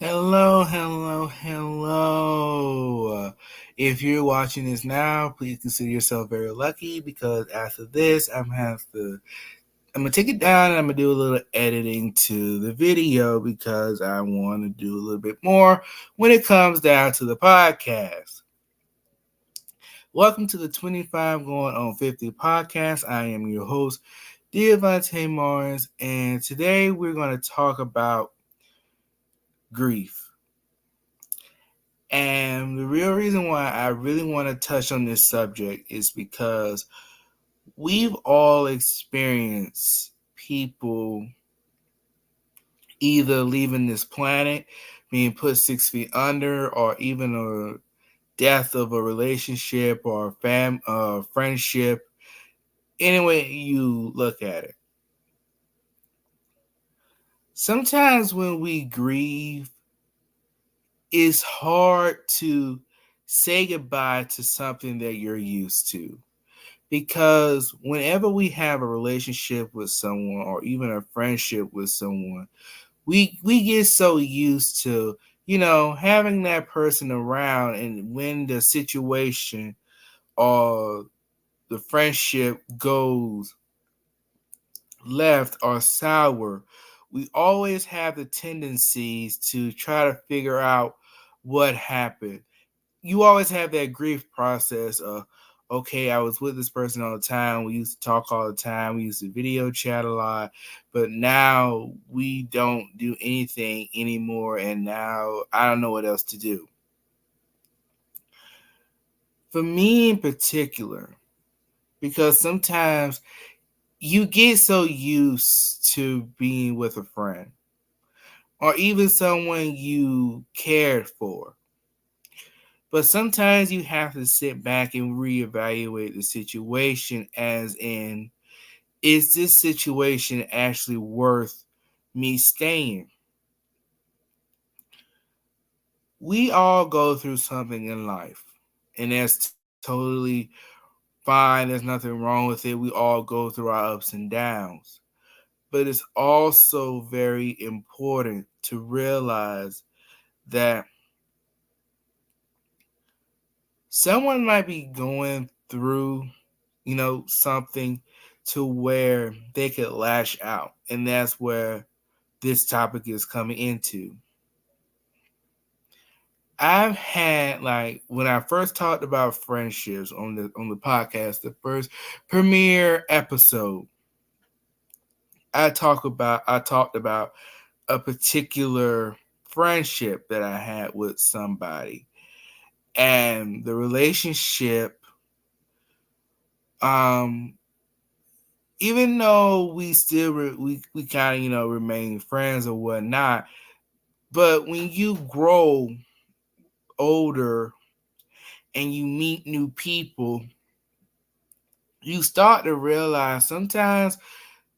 Hello, hello, hello. If you're watching this now, please consider yourself very lucky because after this, I'm gonna take it down and I'm gonna do a little editing to the video because I want to do a little bit more when it comes down to the podcast. Welcome to the 25 going on 50 podcast. I am your host, Devontae Morris, and today we're going to talk about grief. And the real reason why I really want to touch on this subject is because we've all experienced people either leaving this planet, being put 6 feet under, or even a death of a relationship or friendship. Any way you look at it. Sometimes when we grieve, it's hard to say goodbye to something that you're used to. Because whenever we have a relationship with someone or even a friendship with someone, we get so used to, having that person around, and when the situation or the friendship goes left or sour, we always have the tendencies to try to figure out what happened. You always have that grief process of, okay, I was with this person all the time. We used to talk all the time. We used to video chat a lot, but now we don't do anything anymore. And now I don't know what else to do. For me in particular, because sometimes you get so used to being with a friend or even someone you cared for. But sometimes you have to sit back and reevaluate the situation, as in, is this situation actually worth me staying? We all go through something in life, and that's totally fine. There's nothing wrong with it. We all go through our ups and downs. But it's also very important to realize that someone might be going through something to where they could lash out. And that's where this topic is coming into. I've had, like, when I first talked about friendships on the podcast, the first premiere episode, I talked about a particular friendship that I had with somebody. And the relationship, um even though we still we kind of remain friends or whatnot, but when you grow older and you meet new people, you start to realize sometimes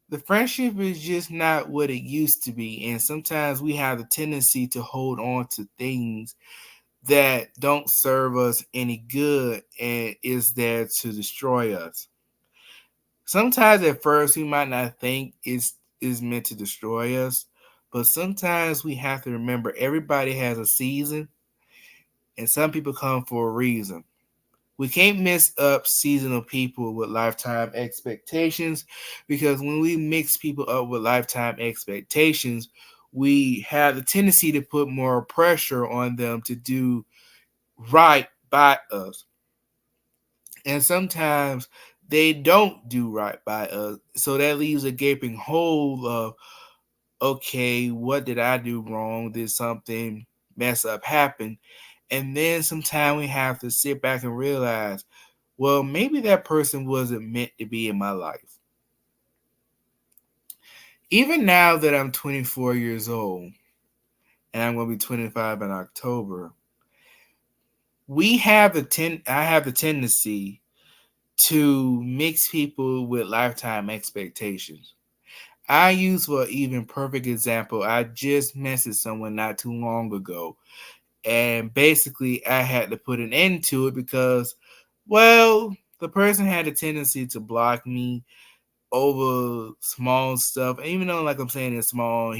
the friendship is just not what it used to be, and sometimes we have the tendency to hold on to things that don't serve us any good and is there to destroy us. Sometimes at first we might not think it's is meant to destroy us, but sometimes we have to remember everybody has a season and some people come for a reason. We can't mix up seasonal people with lifetime expectations, because when we mix people up with lifetime expectations, we have the tendency to put more pressure on them to do right by us. And sometimes they don't do right by us. So that leaves a gaping hole of, okay, what did I do wrong? Did something mess up happen? And then sometimes we have to sit back and realize, well, maybe that person wasn't meant to be in my life. Even now that I'm 24 years old and I'm going to be 25 in October, I have the tendency to mix people with lifetime expectations. I use for an even perfect example, I just messaged someone not too long ago, and basically I had to put an end to it because, well, the person had a tendency to block me over small stuff. And even though, like I'm saying, it's small,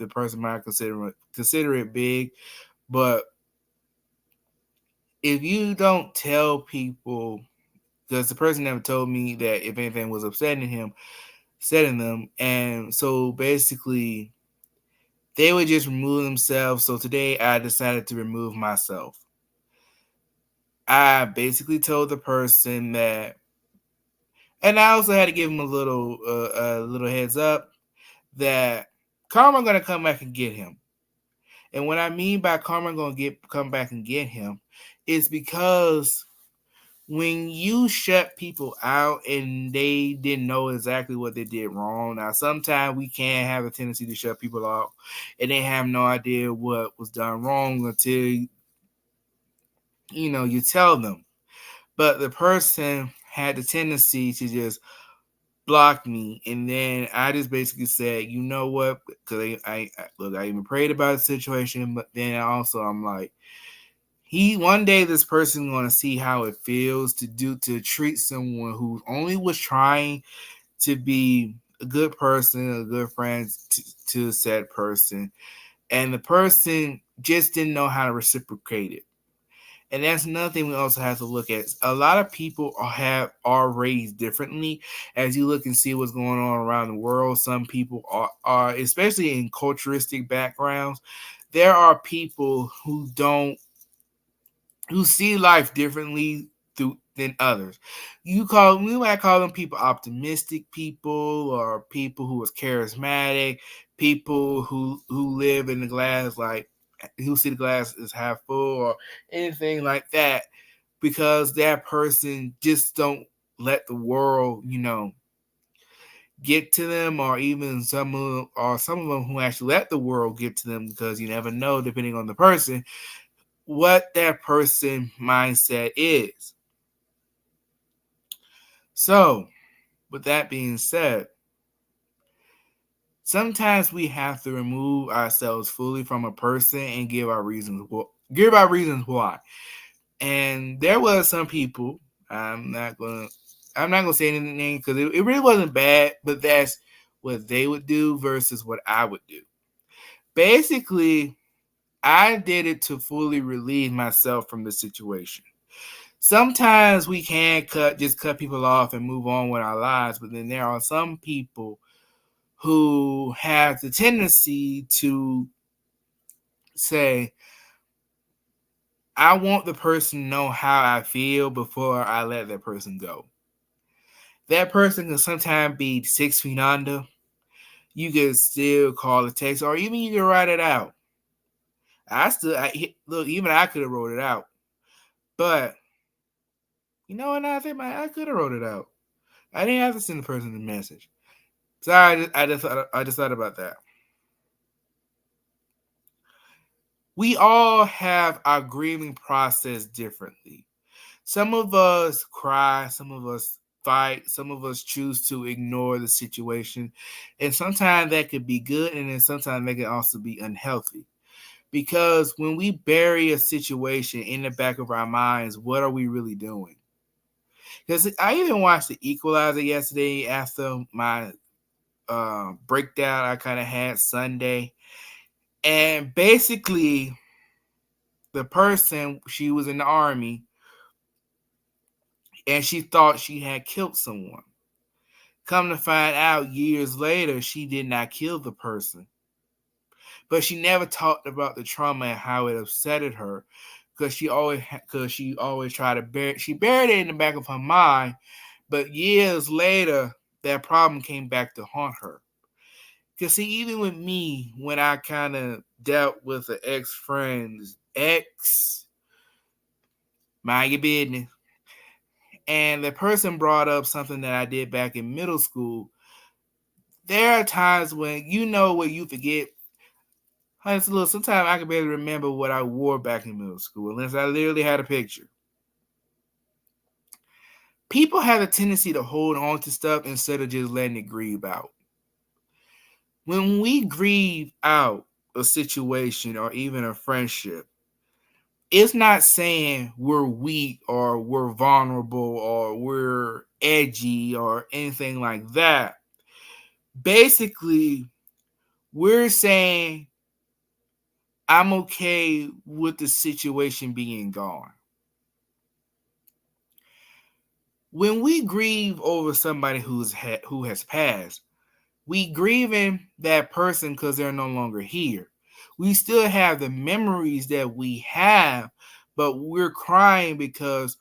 the person might consider it big, but if you don't tell people, because the person never told me that if anything was upsetting them, and so basically they would just remove themselves. So today I decided to remove myself. I basically told the person that, and I also had to give him a little heads up that karma gonna come back and get him. And what I mean by karma gonna come back and get him is because when you shut people out and they didn't know exactly what they did wrong. Now, sometimes we can have a tendency to shut people out and they have no idea what was done wrong until you tell them. But the person had the tendency to just block me, and then I just basically said, you know what? Because I even prayed about the situation, but then also I'm like, one day this person gonna see how it feels to treat someone who only was trying to be a good person, a good friend to said person, and the person just didn't know how to reciprocate it. And that's another thing we also have to look at. A lot of people are raised differently. As you look and see what's going on around the world, some people are especially in culturistic backgrounds. There are people who see life differently than others. We might call them people optimistic people, or people who is charismatic, people who live in the glass, like who see the glass as half full or anything like that, because that person just don't let the world, get to them, or even some of them who actually let the world get to them, because you never know, depending on the person, what that person mindset is. So, with that being said, sometimes we have to remove ourselves fully from a person and give our reasons why. And there was some people, I'm not gonna say anything because it really wasn't bad, but that's what they would do versus what I would do. Basically, I did it to fully relieve myself from the situation. Sometimes we can cut people off and move on with our lives, but then there are some people who have the tendency to say, I want the person to know how I feel before I let that person go. That person can sometimes be 6 feet under. You can still call a text, or even you can write it out. Even I could have wrote it out, but you know what? I could have wrote it out. I didn't have to send the person a message. Sorry, I just thought about that. We all have our grieving process differently. Some of us cry, some of us fight, some of us choose to ignore the situation. And sometimes that could be good, and then sometimes that can also be unhealthy. Because when we bury a situation in the back of our minds, what are we really doing? Because I even watched The Equalizer yesterday after my breakdown I kind of had Sunday. And basically, the person, she was in the army and she thought she had killed someone. Come to find out years later, she did not kill the person. But she never talked about the trauma and how it upsetted her, because she always tried to buried it in the back of her mind. But years later, that problem came back to haunt her. Because see, even with me, when I kind of dealt with an ex-friend's ex, mind your business, and the person brought up something that I did back in middle school, there are times when where you forget. Sometimes I can barely remember what I wore back in middle school unless I literally had a picture. People have a tendency to hold on to stuff instead of just letting it grieve out. When we grieve out a situation or even a friendship, it's not saying we're weak or we're vulnerable or we're edgy or anything like that. Basically, we're saying, I'm okay with the situation being gone. When we grieve over somebody who has passed, we grieving that person because they're no longer here. We still have the memories that we have, but we're crying because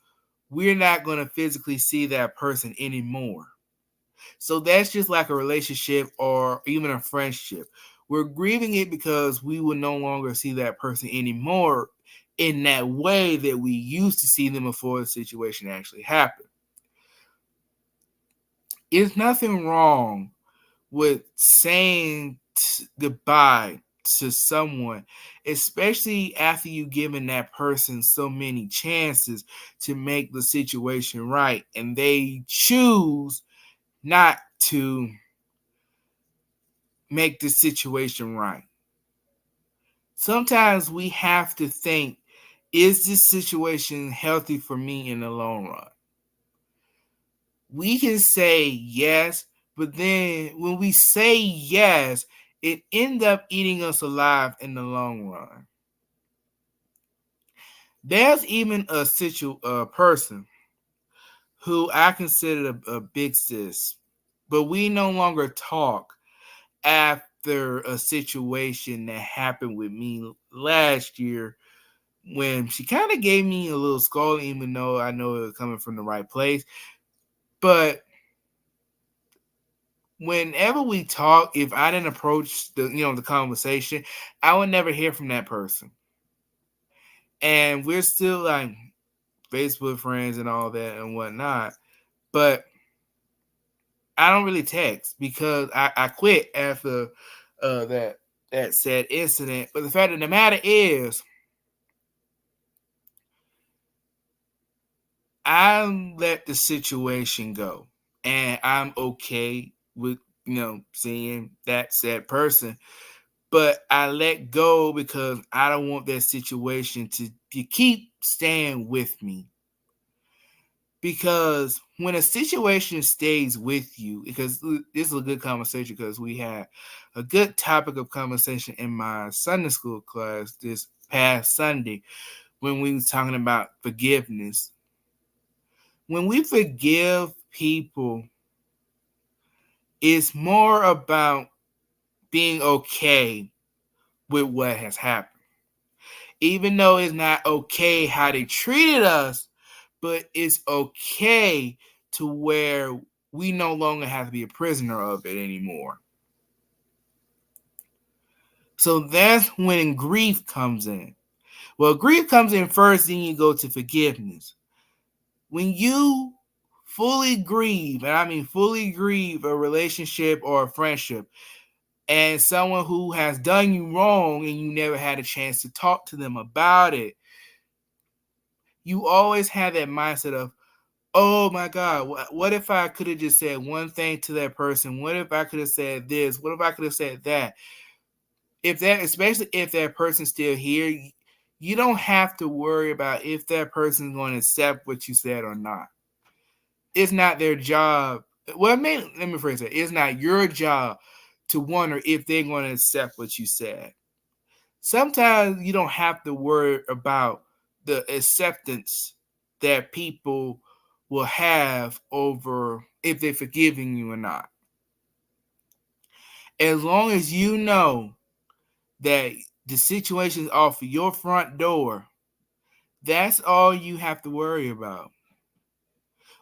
we're not going to physically see that person anymore. So that's just like a relationship or even a friendship. We're grieving it because we will no longer see that person anymore in that way that we used to see them before the situation actually happened. There's nothing wrong with saying goodbye to someone, especially after you've given that person so many chances to make the situation right, and they choose not to make the situation right. Sometimes we have to think, is this situation healthy for me in the long run? We can say yes, but then when we say yes, it ends up eating us alive in the long run. There's even a person who I consider a big sis, but we no longer talk after a situation that happened with me last year when she kind of gave me a little scolding, even though I know it was coming from the right place. But whenever we talk, if I didn't approach the conversation, I would never hear from that person. And we're still like Facebook friends and all that and whatnot. But I don't really text because I quit after that said incident. But the fact of the matter is, I let the situation go, and I'm okay with seeing that said person. But I let go because I don't want that situation to keep staying with me. Because when a situation stays with you, because this is a good conversation, because we had a good topic of conversation in my Sunday school class this past Sunday when we was talking about forgiveness. When we forgive people, it's more about being okay with what has happened. Even though it's not okay how they treated us, but it's okay to where we no longer have to be a prisoner of it anymore. So that's when grief comes in. Well, grief comes in first, then you go to forgiveness. When you fully grieve, and I mean fully grieve a relationship or a friendship, and someone who has done you wrong and you never had a chance to talk to them about it, you always have that mindset of, oh my God, what if I could have just said one thing to that person? What if I could have said this? What if I could have said that? Especially if that person's still here, you don't have to worry about if that person's going to accept what you said or not. It's not their job. Well, let me phrase it. It's not your job to wonder if they're going to accept what you said. Sometimes you don't have to worry about the acceptance that people will have over if they're forgiving you or not. As long as you know that the situation is off your front door, that's all you have to worry about.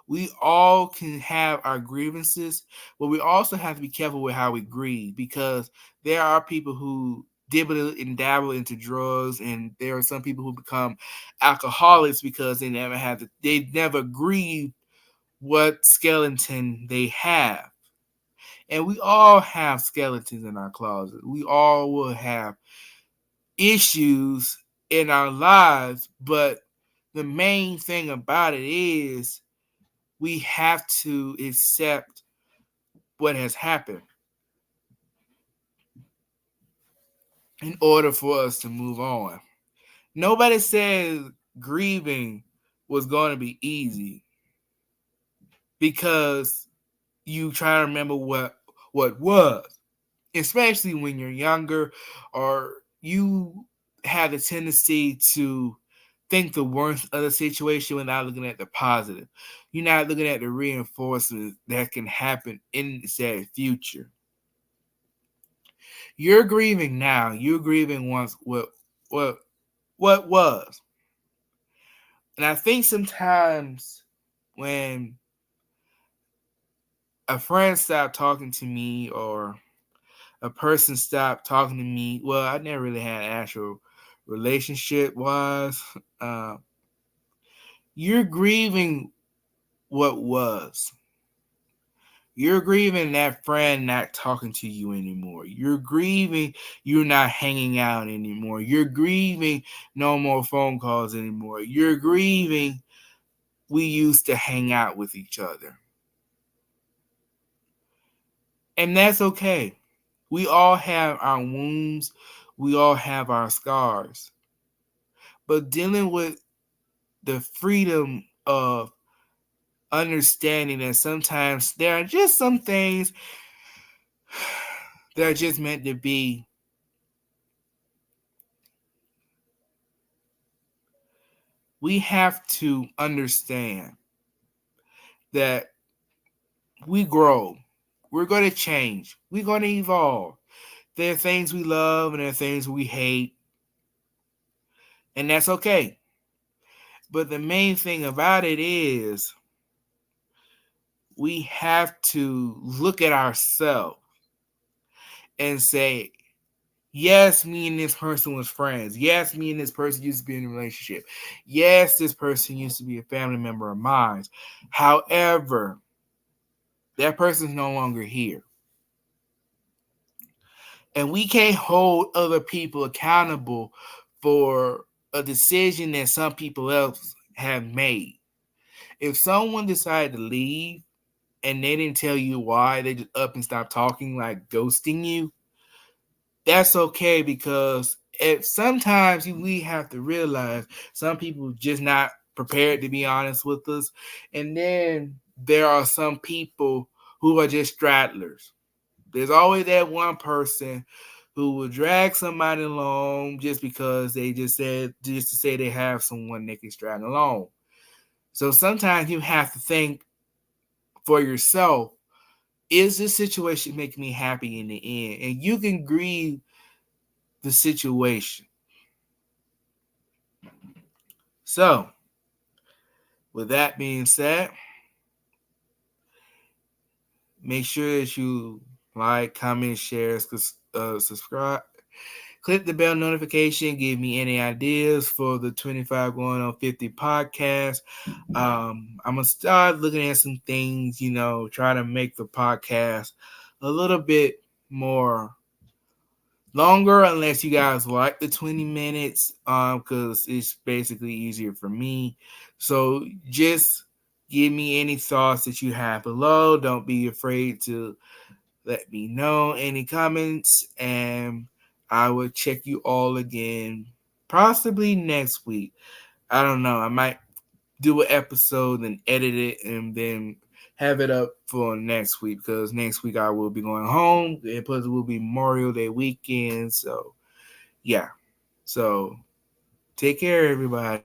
We all can have our grievances, but we also have to be careful with how we grieve, because there are people who dibble and dabble into drugs, and there are some people who become alcoholics because they never grieve what skeleton they have. And we all have skeletons in our closet. We all will have issues in our lives, but the main thing about it is we have to accept what has happened in order for us to move on. Nobody said grieving was going to be easy, because you try to remember what was. especially when you're younger, or you have the tendency to think the worst of the situation without looking at the positive. You're not looking at the reinforcements that can happen in the future. You're grieving now. You're grieving once what what was. And I think sometimes when a friend stopped talking to me, or a person stopped talking to me, well, I never really had an actual relationship wise. Uh, you're grieving what was. You're grieving that friend not talking to you anymore. You're grieving you're not hanging out anymore. You're grieving no more phone calls anymore. You're grieving we used to hang out with each other. And that's okay. We all have our wounds, we all have our scars. But dealing with the freedom of understanding that sometimes there are just some things that are just meant to be. We have to understand that we grow. We're going to change. We're going to evolve. There are things we love and there are things we hate, and that's okay. But the main thing about it is we have to look at ourselves and say, yes, me and this person was friends. Yes, me and this person used to be in a relationship. Yes, this person used to be a family member of mine. However, that person's no longer here. And we can't hold other people accountable for a decision that some people else have made. If someone decided to leave and they didn't tell you why, they just up and stop talking, like ghosting you, that's okay, because if sometimes we have to realize some people just not prepared to be honest with us, and then there are some people who are just straddlers. There's always that one person who will drag somebody along just because they just to say they have someone they can drag along. So sometimes you have to think for yourself, is this situation making me happy in the end? And you can grieve the situation. So, with that being said, make sure that you like, comment, share, subscribe. Click the bell notification. Give me any ideas for the 25 going on 50 podcast. I'm going to start looking at some things, try to make the podcast a little bit more longer, unless you guys like the 20 minutes, because it's basically easier for me. So just give me any thoughts that you have below. Don't be afraid to let me know any comments, and I will check you all again possibly next week. I don't know. I might do an episode and edit it and then have it up for next week, because next week I will be going home, and plus it will be Memorial Day weekend. So yeah. So take care, everybody.